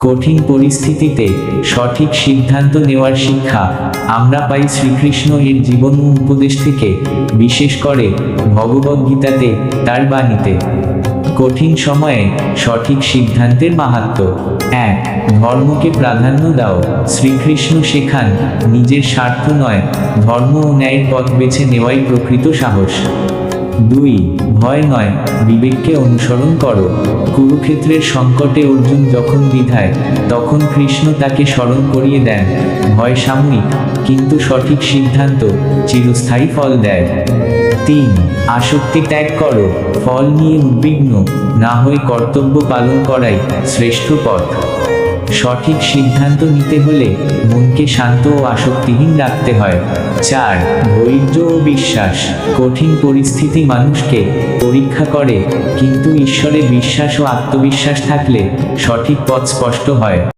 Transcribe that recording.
কঠিন পরিস্থিতিতে সঠিক সিদ্ধান্ত নেওয়ার শিক্ষা আমরা পাই শ্রীকৃষ্ণ এর জীবন ও উপদেশ থেকে, বিশেষ করে ভগবদ্গীতাতে, তার বাণীতে। কঠিন সময়ে সঠিক সিদ্ধান্তের মাহাত্ম্য। 1. ধর্মকে প্রাধান্য দাও। শ্রীকৃষ্ণ শেখান, নিজের স্বার্থ নয়, ধর্ম ও ন্যায়ের পথ বেছে নেওয়াই প্রকৃত সাহস। 2. ভয় নয়, বিবেককে অনুসরণ করো। কুরুক্ষেত্রের সংকটে অর্জুন যখন দ্বিধায়, তখন কৃষ্ণ তাকে স্মরণ করিয়ে দেন, ভয় সাময়িক, কিন্তু সঠিক সিদ্ধান্ত চিরস্থায়ী ফল দেয়। 3. আসক্তি ত্যাগ করো, ফল নিয়ে উদ্বিগ্ন না হয়ে কর্তব্য পালন করাই শ্রেষ্ঠ পথ। সঠিক সিদ্ধান্ত নিতে হলে মনকে শান্ত ও আসক্তিহীন রাখতে হয়। 4. ধৈর্য ও বিশ্বাস। কঠিন পরিস্থিতি মানুষকে পরীক্ষা করে, কিন্তু ঈশ্বরে বিশ্বাস ও আত্মবিশ্বাস থাকলে সঠিক পথ স্পষ্ট হয়।